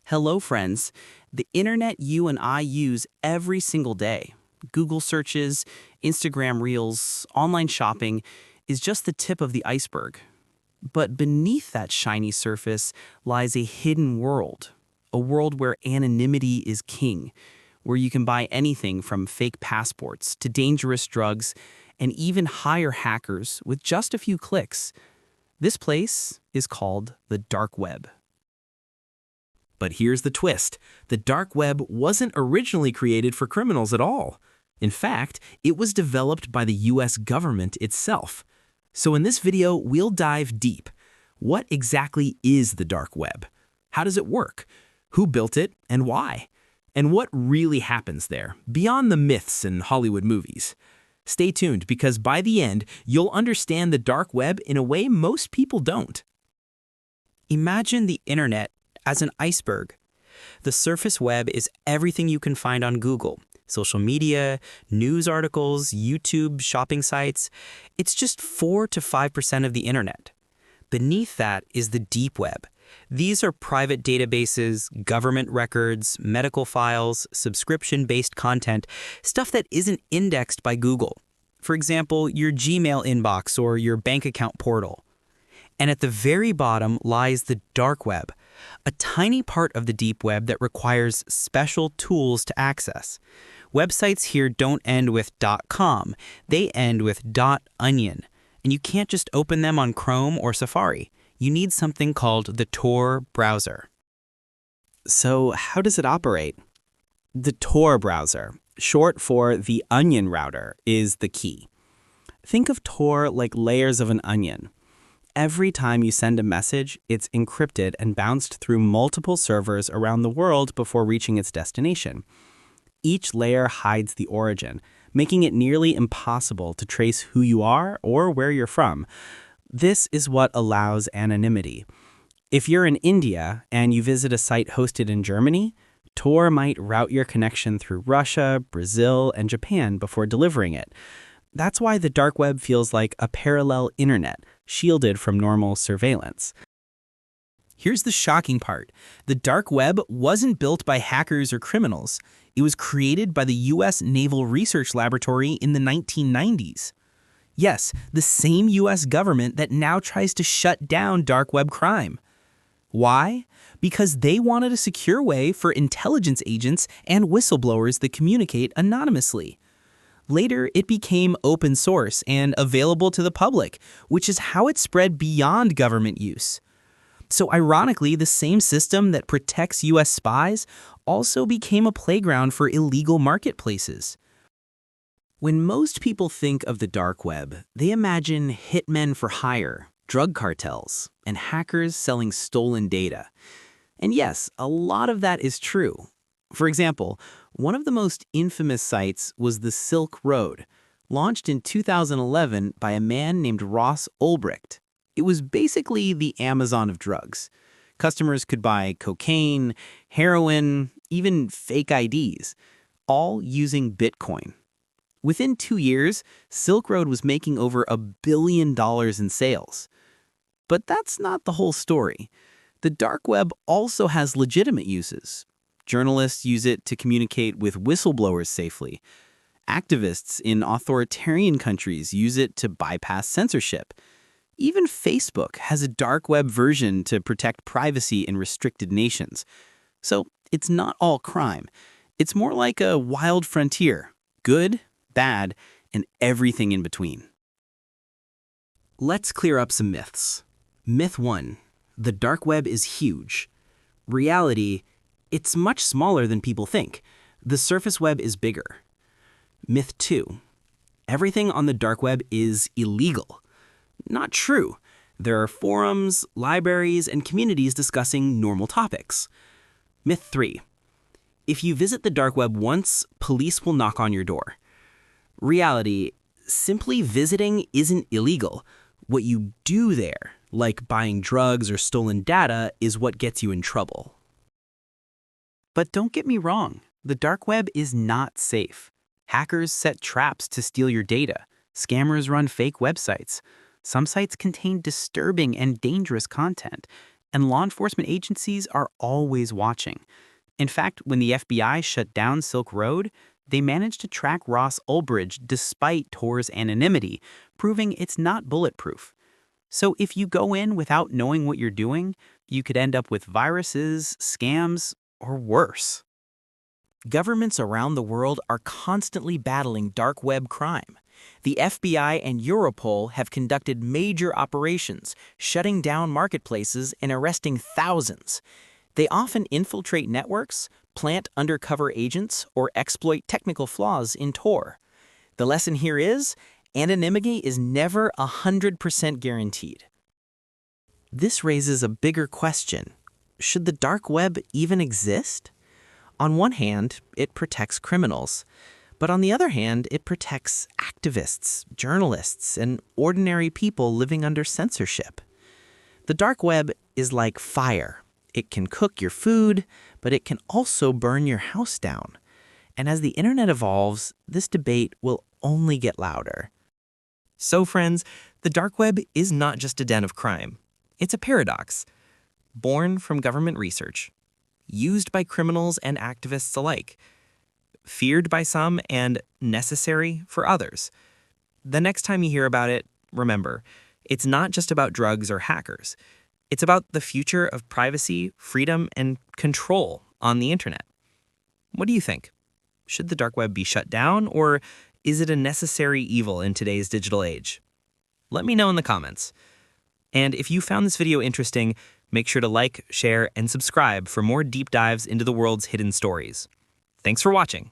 Hello, friends. The internet you and I use every single day. Google searches, Instagram reels, online shopping is just the tip of the iceberg. But beneath that shiny surface lies a hidden world. A world where anonymity is king, where you can buy anything from fake passports to dangerous drugs and even hire hackers with just a few clicks. This place is called the dark web. But here's the twist. The dark web wasn't originally created for criminals at all. In fact, it was developed by the US government itself. So in this video, we'll dive deep. What exactly is the dark web? How does it work? Who built it and why? And what really happens there, beyond the myths in Hollywood movies? Stay tuned, because by the end, you'll understand the dark web in a way most people don't. Imagine the internet as an iceberg. The surface web is everything you can find on Google, social media, news articles, YouTube, shopping sites. It's just 4 to 5% of the internet. Beneath that is the deep web. These are private databases, government records, medical files, subscription-based content, stuff that isn't indexed by Google. For example, your Gmail inbox or your bank account portal. And at the very bottom lies the dark web, a tiny part of the deep web that requires special tools to access. Websites here don't end with .com, they end with .onion, and you can't just open them on Chrome or Safari. You need something called the Tor browser. So how does it operate? The Tor browser, short for the onion router, is the key. Think of Tor like layers of an onion. Every time you send a message, it's encrypted and bounced through multiple servers around the world before reaching its destination. Each layer hides the origin, making it nearly impossible to trace who you are or where you're from. This is what allows anonymity. If you're in India and you visit a site hosted in Germany, Tor might route your connection through Russia, Brazil, and Japan before delivering it. That's why the dark web feels like a parallel internet, shielded from normal surveillance. Here's the shocking part. The dark web wasn't built by hackers or criminals. It was created by the US Naval Research Laboratory in the 1990s. Yes, the same US government that now tries to shut down dark web crime. Why? Because they wanted a secure way for intelligence agents and whistleblowers that communicate anonymously. Later, it became open source and available to the public, which is how it spread beyond government use. So ironically, the same system that protects US spies also became a playground for illegal marketplaces. When most people think of the dark web, they imagine hitmen for hire, drug cartels, and hackers selling stolen data. And yes, a lot of that is true. For example, one of the most infamous sites was the Silk Road, launched in 2011 by a man named Ross Ulbricht. It was basically the Amazon of drugs. Customers could buy cocaine, heroin, even fake IDs, all using Bitcoin. Within 2 years, Silk Road was making over $1 billion in sales. But that's not the whole story. The dark web also has legitimate uses. Journalists use it to communicate with whistleblowers safely. Activists in authoritarian countries use it to bypass censorship. Even Facebook has a dark web version to protect privacy in restricted nations. So it's not all crime. It's more like a wild frontier. Good, bad, and everything in between. Let's clear up some myths. Myth 1. The dark web is huge. Reality, it's much smaller than people think. The surface web is bigger. Myth 2. Everything on the dark web is illegal. Not true. There are forums, libraries, and communities discussing normal topics. Myth 3. If you visit the dark web once, police will knock on your door. Reality, simply visiting isn't illegal. What you do there, like buying drugs or stolen data, is what gets you in trouble. But don't get me wrong, the dark web is not safe. Hackers set traps to steal your data. Scammers run fake websites. Some sites contain disturbing and dangerous content. And law enforcement agencies are always watching. In fact, when the FBI shut down Silk Road, they managed to track Ross Ulbricht despite Tor's anonymity, proving it's not bulletproof. So if you go in without knowing what you're doing, you could end up with viruses, scams, or worse. Governments around the world are constantly battling dark web crime. The FBI and Europol have conducted major operations, shutting down marketplaces and arresting thousands. They often infiltrate networks, plant undercover agents, or exploit technical flaws in Tor. The lesson here is, anonymity is never 100% guaranteed. This raises a bigger question. Should the dark web even exist? On one hand, it protects criminals. But on the other hand, it protects activists, journalists, and ordinary people living under censorship. The dark web is like fire. It can cook your food, but it can also burn your house down. And as the internet evolves, this debate will only get louder. So friends, the dark web is not just a den of crime. It's a paradox. Born from government research, used by criminals and activists alike, feared by some and necessary for others. The next time you hear about it, remember, it's not just about drugs or hackers. It's about the future of privacy, freedom, and control on the internet. What do you think? Should the dark web be shut down, or is it a necessary evil in today's digital age? Let me know in the comments. And if you found this video interesting, make sure to like, share, and subscribe for more deep dives into the world's hidden stories. Thanks for watching.